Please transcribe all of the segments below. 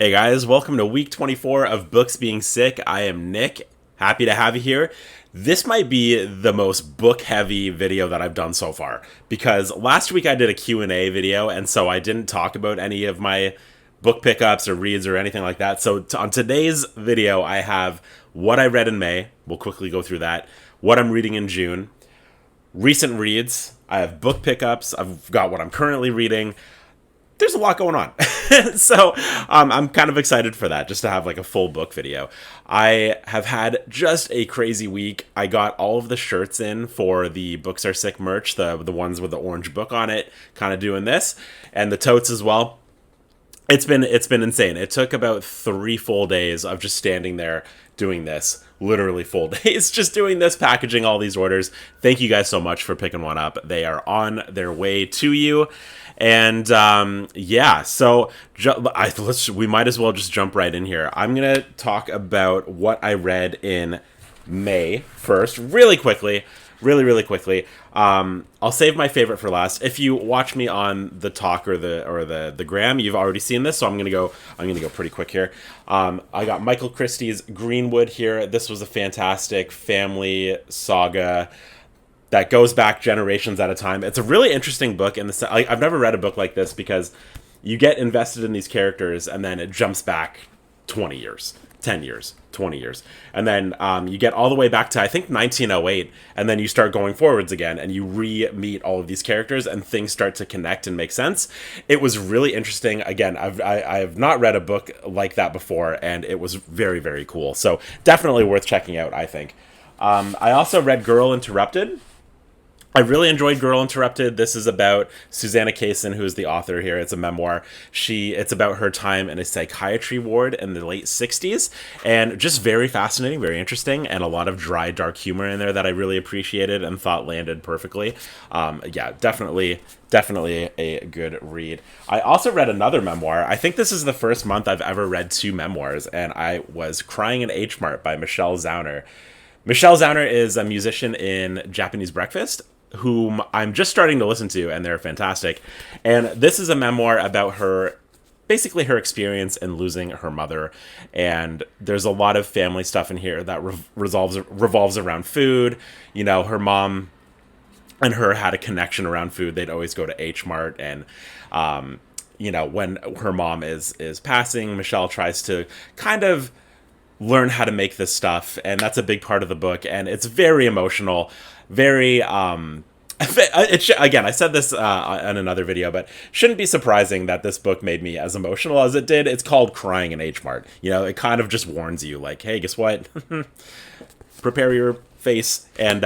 Hey guys, welcome to week 24 of Books Being Sick. I am Nick. Happy to have you here. This might be the most book-heavy video that I've done so far because last week I did a Q&A video, and so I didn't talk about any of my book pickups or reads or anything like that. So on today's video, I have what I read in May. We'll quickly go through that. What I'm reading in June. Recent reads. I have book pickups. I've got what I'm currently reading. There's a lot going on. So I'm kind of excited for that, just to have like a full book video. I have had just a crazy week. I got all of the shirts in for the Books Are Sick merch, the ones with the orange book on it, kind of doing this, and the totes as well. It's been insane. It took about 3 full days of just standing there doing this. Literally full days just doing this, packaging all these orders. Thank you guys so much for picking one up. They are on their way to you. And yeah, so we might as well just jump right in here. I'm going to talk about what I read in May first, really quickly. Really quickly. I'll save my favorite for last. If you watch me on the talk or the gram, you've already seen this, so I'm gonna go pretty quick here. I got Michael Christie's Greenwood here. This was a fantastic family saga that goes back generations at a time. It's a really interesting book, and I've never read a book like this because you get invested in these characters and then it jumps back 20 years. 10 years, 20 years. And then you get all the way back to, I think, 1908, and then you start going forwards again, and you re-meet all of these characters, and things start to connect and make sense. It was really interesting. Again, I've not read a book like that before, and it was very, very cool. So definitely worth checking out, I think. I also read Girl Interrupted. I really enjoyed Girl Interrupted. This is about Susanna Kaysen, who is the author here. It's a memoir. It's about her time in a psychiatry ward in the late 60s, and just very fascinating, very interesting, and a lot of dry, dark humor in there that I really appreciated and thought landed perfectly. Yeah, definitely a good read. I also read another memoir. I think this is the first month I've ever read 2 memoirs, and I was Crying in H Mart by Michelle Zauner. Michelle Zauner is a musician in Japanese Breakfast, whom I'm just starting to listen to, and they're fantastic. And this is a memoir about basically her experience in losing her mother. And there's a lot of family stuff in here that revolves around food. You know, her mom and her had a connection around food. They'd always go to H Mart, and you know, when her mom is passing, Michelle tries to kind of learn how to make this stuff, and that's a big part of the book, and it's very emotional, very again, I said this on another video, but shouldn't be surprising that this book made me as emotional as it did. It's called Crying in H Mart. You know, it kind of just warns you, like, hey, guess what? Prepare your face. And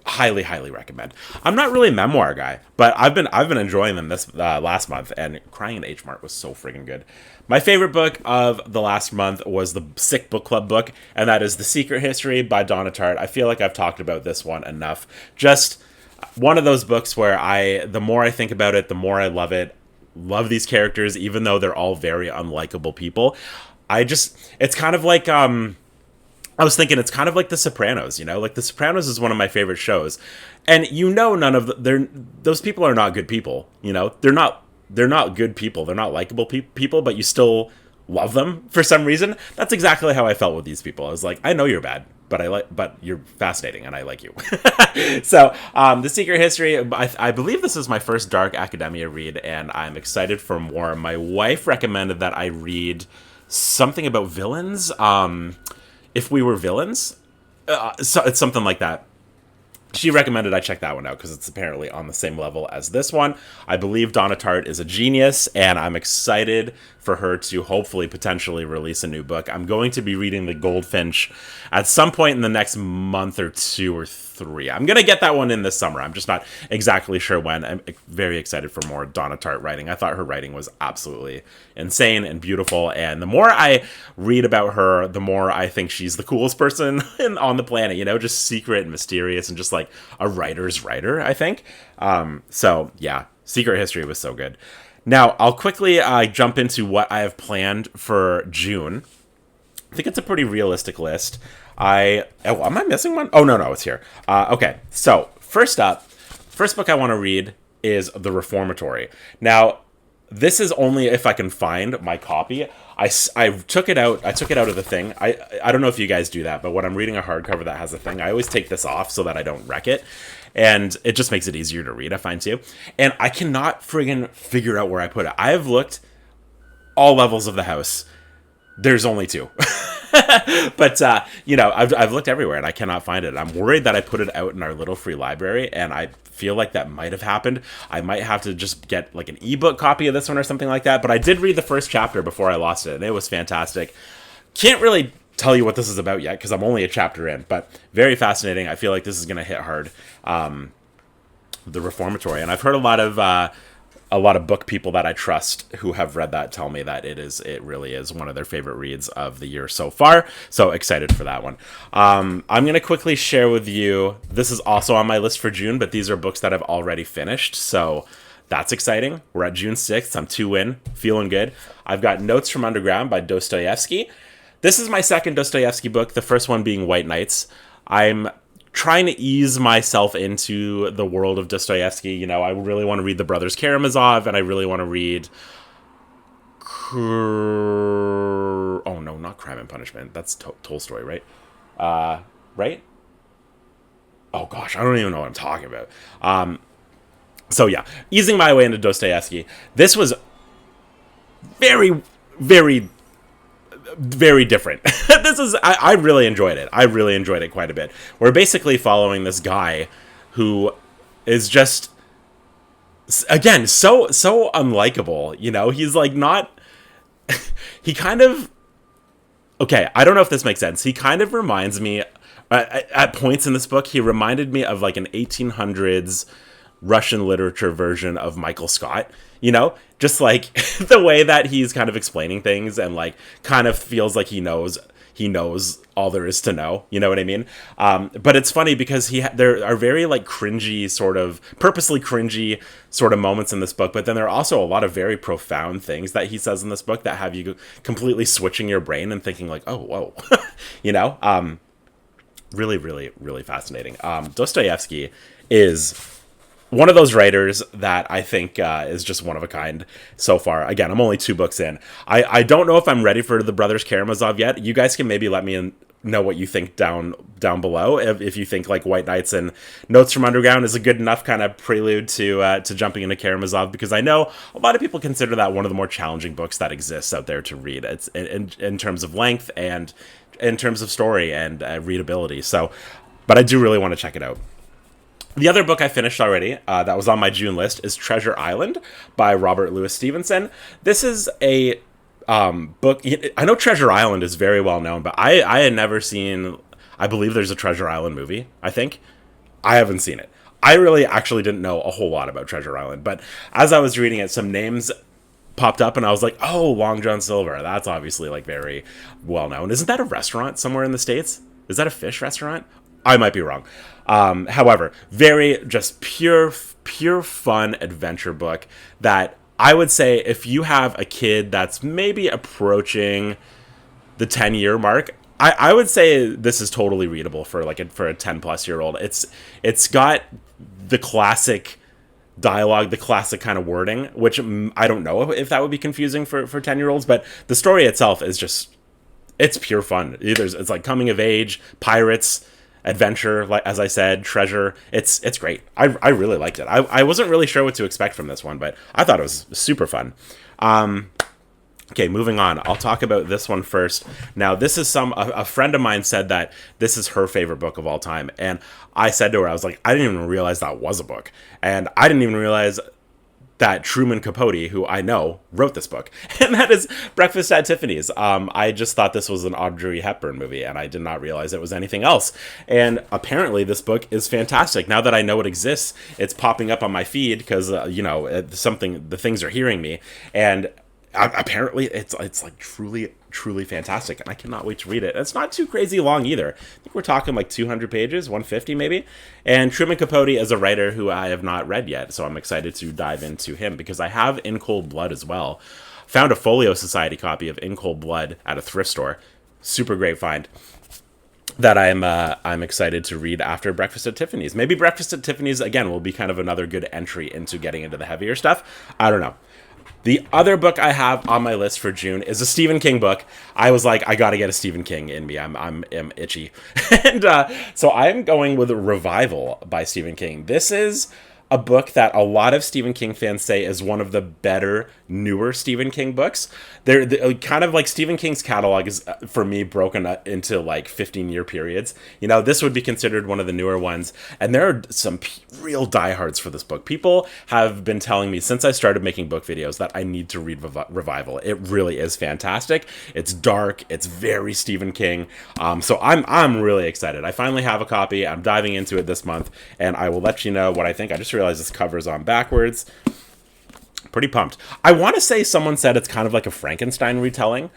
highly recommend. I'm not really a memoir guy, but I've been enjoying them this last month, and Crying in H Mart was so friggin' good. My favorite book of the last month was the Sick Book Club book, and that is The Secret History by Donna Tartt. I feel like I've talked about this one enough. Just one of those books where the more I think about it, the more I love it. Love these characters, even though they're all very unlikable people. It's kind of like, I was thinking it's kind of like The Sopranos, you know? Like, The Sopranos is one of my favorite shows. And you know those people are not good people, you know? They're not good people. They're not likable people, but you still love them for some reason. That's exactly how I felt with these people. I was like, I know you're bad, but you're fascinating, and I like you. So, The Secret History, I believe this is my first dark academia read, and I'm excited for more. My wife recommended that I read something about villains. If We Were Villains, so it's something like that. She recommended I check that one out because it's apparently on the same level as this one. I believe Donna Tartt is a genius, and I'm excited for her to hopefully potentially release a new book. I'm going to be reading The Goldfinch at some point in the next month or 2 or 3. I'm going to get that one in this summer. I'm just not exactly sure when. I'm very excited for more Donna Tartt writing. I thought her writing was absolutely insane and beautiful, and the more I read about her, the more I think she's the coolest person on the planet, you know, just secret and mysterious and just like a writer's writer, I think. So yeah, Secret History was so good. Now, I'll quickly jump into what I have planned for June. I think it's a pretty realistic list. Am I missing one? Oh, no, it's here. Okay, so first book I want to read is The Reformatory. Now, This is only if I can find my copy. I took it out. I took it out of the thing. I don't know if you guys do that, but when I'm reading a hardcover that has a thing, I always take this off so that I don't wreck it, and it just makes it easier to read, I find too. And I cannot friggin' figure out where I put it. I have looked all levels of the house. There's only two. But I've looked everywhere and I cannot find it. I'm worried that I put it out in our little free library, and I feel like that might have happened. I might have to just get like an ebook copy of this one or something like that. But I did read the first chapter before I lost it, and it was fantastic. Can't really tell you what this is about yet because I'm only a chapter in, but very fascinating. I feel like this is going to hit hard. The Reformatory, and I've heard a lot of book people that I trust who have read that tell me that it really is one of their favorite reads of the year so far. So excited for that one. I'm going to quickly share with you, this is also on my list for June, but these are books that I've already finished. So that's exciting. We're at June 6th. I'm 2 in, feeling good. I've got Notes from Underground by Dostoevsky. This is my second Dostoevsky book, the first one being White Nights. I'm trying to ease myself into the world of Dostoevsky. You know, I really want to read The Brothers Karamazov, and I really want to read oh no, not Crime and Punishment. That's Tolstoy, right? Right? Oh gosh, I don't even know what I'm talking about. So yeah, easing my way into Dostoevsky. This was very, very, very different. I really enjoyed it. I really enjoyed it quite a bit. We're basically following this guy who is just, again, so unlikable. You know, he's like not, he kind of, okay, I don't know if this makes sense. He kind of reminds me, at points in this book, he reminded me of like an 1800s Russian literature version of Michael Scott, you know, just like the way that he's kind of explaining things and like kind of feels like he knows all there is to know, you know what I mean? But it's funny because there are very like cringy sort of purposely cringy sort of moments in this book, but then there are also a lot of very profound things that he says in this book that have you completely switching your brain and thinking like, oh, whoa, you know, really, really, really fascinating. Dostoevsky is one of those writers that I think is just one of a kind so far. Again, I'm only 2 books in. I don't know if I'm ready for The Brothers Karamazov yet. You guys can maybe let me know what you think down below. If you think like White Nights and Notes from Underground is a good enough kind of prelude to jumping into Karamazov, because I know a lot of people consider that one of the more challenging books that exists out there to read. It's in terms of length and in terms of story and readability. So, but I do really want to check it out. The other book I finished already that was on my June list is Treasure Island by Robert Louis Stevenson. This is a book. I know Treasure Island is very well known, but I had never seen, I believe there's a Treasure Island movie, I think. I haven't seen it. I really actually didn't know a whole lot about Treasure Island, but as I was reading it, some names popped up and I was like, oh, Long John Silver. That's obviously like very well known. Isn't that a restaurant somewhere in the States? Is that a fish restaurant? I might be wrong. However, very just pure fun adventure book that I would say if you have a kid that's maybe approaching the 10-year mark, I would say this is totally readable for a 10-plus-year-old. It's got the classic dialogue, the classic kind of wording, which I don't know if that would be confusing for 10-year-olds, but the story itself is just, it's pure fun. It's like coming of age, pirates, adventure, like as I said, treasure. It's great. I really liked it. I wasn't really sure what to expect from this one, but I thought it was super fun. Okay, moving on. I'll talk about this one first. Now, this is a friend of mine said that this is her favorite book of all time, and I said to her, I was like, I didn't even realize that was a book, and I didn't even realize that Truman Capote, who I know, wrote this book, and that is Breakfast at Tiffany's. I just thought this was an Audrey Hepburn movie, and I did not realize it was anything else. And apparently, this book is fantastic. Now that I know it exists, it's popping up on my feed because the things are hearing me, and apparently it's like truly fantastic, and I cannot wait to read it. It's not too crazy long either. I think we're talking like 200 pages, 150 maybe. And Truman Capote is a writer who I have not read yet, so I'm excited to dive into him because I have In Cold Blood as well. Found a Folio Society copy of In Cold Blood at a thrift store. Super great find that I'm excited to read after Breakfast at Tiffany's. Maybe Breakfast at Tiffany's again will be kind of another good entry into getting into the heavier stuff. I don't know. The other book I have on my list for June is a Stephen King book. I was like, I got to get a Stephen King in me. I'm itchy. And so I'm going with Revival by Stephen King. This is a book that a lot of Stephen King fans say is one of the better, newer Stephen King books. They're kind of like Stephen King's catalog is, for me, broken into like 15-year periods. You know, this would be considered one of the newer ones. And there are some real diehards for this book. People have been telling me since I started making book videos that I need to read Revival. It really is fantastic. It's dark. It's very Stephen King. So I'm really excited. I finally have a copy. I'm diving into it this month, and I will let you know what I think. I just realized this cover's on backwards. Pretty pumped. I want to say someone said it's kind of like a Frankenstein retelling.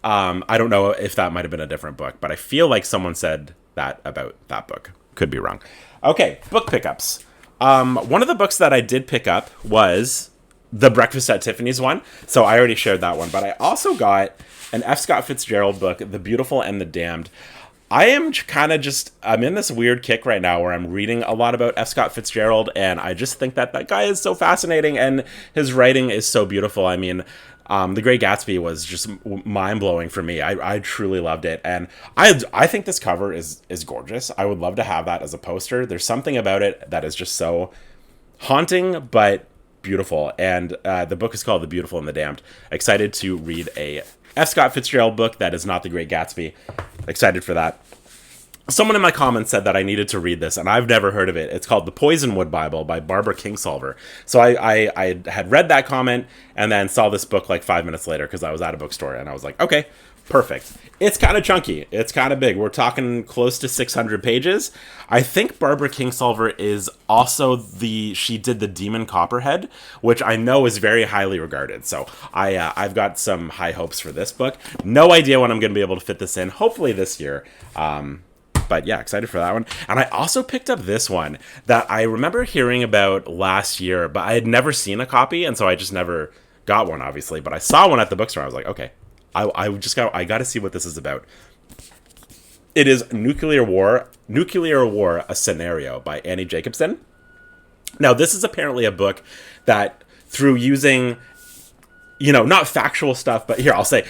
I don't know if that might have been a different book, but I feel like someone said that about that book. Could be wrong. Okay, book pickups. One of the books that I did pick up was the Breakfast at Tiffany's one. So I already shared that one, but I also got an F. Scott Fitzgerald book, The Beautiful and the Damned. I am kind of I'm in this weird kick right now where I'm reading a lot about F. Scott Fitzgerald, and I just think that guy is so fascinating, and his writing is so beautiful. I mean, The Great Gatsby was just mind-blowing for me. I truly loved it, and I think this cover is gorgeous. I would love to have that as a poster. There's something about it that is just so haunting, but beautiful, and the book is called The Beautiful and the Damned. Excited to read a F. Scott Fitzgerald book that is not The Great Gatsby. Excited for that. Someone in my comments said that I needed to read this, and I've never heard of it. It's called The Poisonwood Bible by Barbara Kingsolver. So I had read that comment and then saw this book like 5 minutes later because I was at a bookstore, and I was like, okay, perfect. It's kind of chunky. It's kind of big. We're talking close to 600 pages. I think Barbara Kingsolver is also she did the Demon Copperhead, which I know is very highly regarded. So I've got some high hopes for this book. No idea when I'm going to be able to fit this in. Hopefully this year. But yeah, excited for that one. And I also picked up this one that I remember hearing about last year, but I had never seen a copy, and so I just never got one, obviously. But I saw one at the bookstore. I was like, okay, I got to see what this is about. It is Nuclear War, A Scenario by Annie Jacobsen. Now, this is apparently a book that, through using, not factual stuff, but here, I'll say,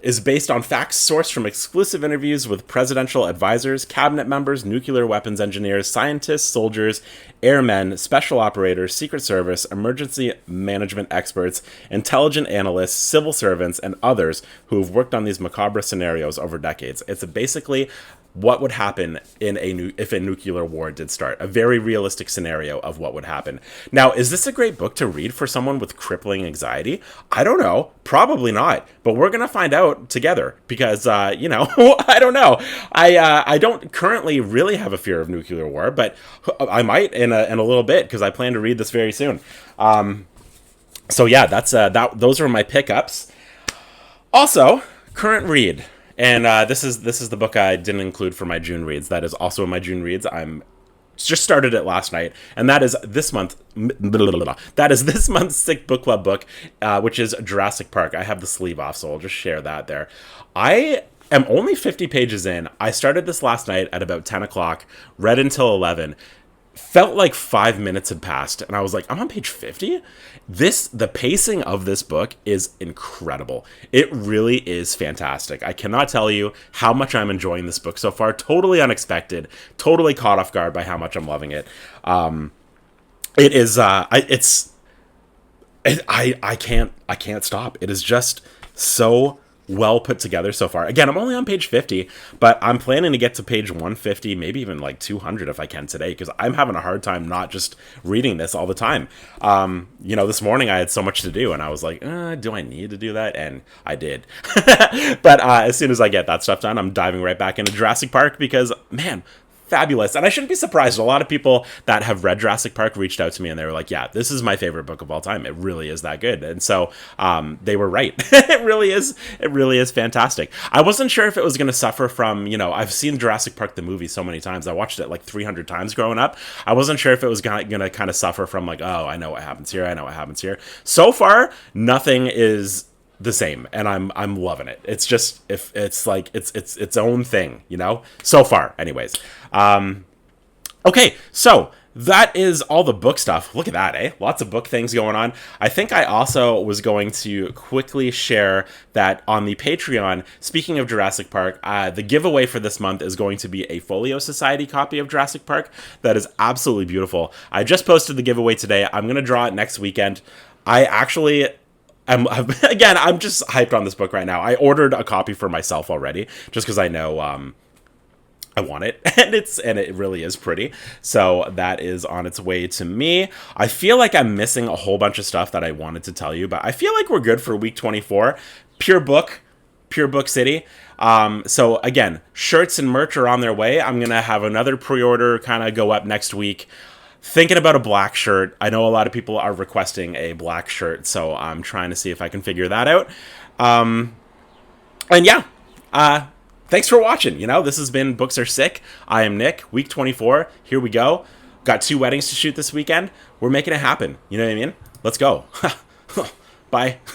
is based on facts sourced from exclusive interviews with presidential advisors, cabinet members, nuclear weapons engineers, scientists, soldiers, airmen, special operators, Secret Service, emergency management experts, intelligent analysts, civil servants, and others who have worked on these macabre scenarios over decades. It's basically what would happen if a nuclear war did start. A very realistic scenario of what would happen. Now, is this a great book to read for someone with crippling anxiety? I don't know. Probably not. But we're going to find out together because, I don't know. I don't currently really have a fear of nuclear war, but I might in a little bit because I plan to read this very soon. So yeah, those are my pickups. Also, current read. And this is the book I didn't include for my June reads. That is also in my June reads. I'm just started it last night, and that is this month. That is this month's Sick Book Club book, which is Jurassic Park. I have the sleeve off, so I'll just share that there. I am only 50 pages in. I started this last night at about 10 o'clock, read until 11. Felt like 5 minutes had passed, and I was like, I'm on page 50? The pacing of this book is incredible. It really is fantastic. I cannot tell you how much I'm enjoying this book so far. Totally unexpected, totally caught off guard by how much I'm loving it. It is, I can't stop. It is just so well put together so far. Again, I'm only on page 50, but I'm planning to get to page 150, maybe even like 200 if I can today, because I'm having a hard time not just reading this all the time. This morning I had so much to do, and I was like, do I need to do that? And I did. But as soon as I get that stuff done, I'm diving right back into Jurassic Park because, man, fabulous. And I shouldn't be surprised. A lot of people that have read Jurassic Park reached out to me and they were like, yeah, this is my favorite book of all time. It really is that good. And so they were right. It really is fantastic. I wasn't sure if it was going to suffer from, I've seen Jurassic Park the movie so many times. I watched it like 300 times growing up. I wasn't sure if it was going to kind of suffer from like, oh, I know what happens here. I know what happens here. So far, nothing is the same, and I'm loving it. It's just it's like it's its own thing, so far anyways. Okay, so that is all the book stuff. Look at that, eh? Lots of book things going on. I think I also was going to quickly share that on the Patreon, speaking of Jurassic Park, the giveaway for this month is going to be a Folio Society copy of Jurassic Park. That is absolutely beautiful. I just posted the giveaway today. I'm going to draw it next weekend. I actually... again, I'm just hyped on this book right now. I ordered a copy for myself already, just because I know... I want it, and it really is pretty. So that is on its way to me. I feel like I'm missing a whole bunch of stuff that I wanted to tell you, but I feel like we're good for week 24. Pure Book City. So again, shirts and merch are on their way. I'm gonna have another pre-order kind of go up next week. Thinking about a black shirt. I know a lot of people are requesting a black shirt, so I'm trying to see if I can figure that out. And yeah, thanks for watching. This has been Books Are Sick. I am Nick. Week 24. Here we go. Got 2 weddings to shoot this weekend. We're making it happen. You know what I mean? Let's go. Bye.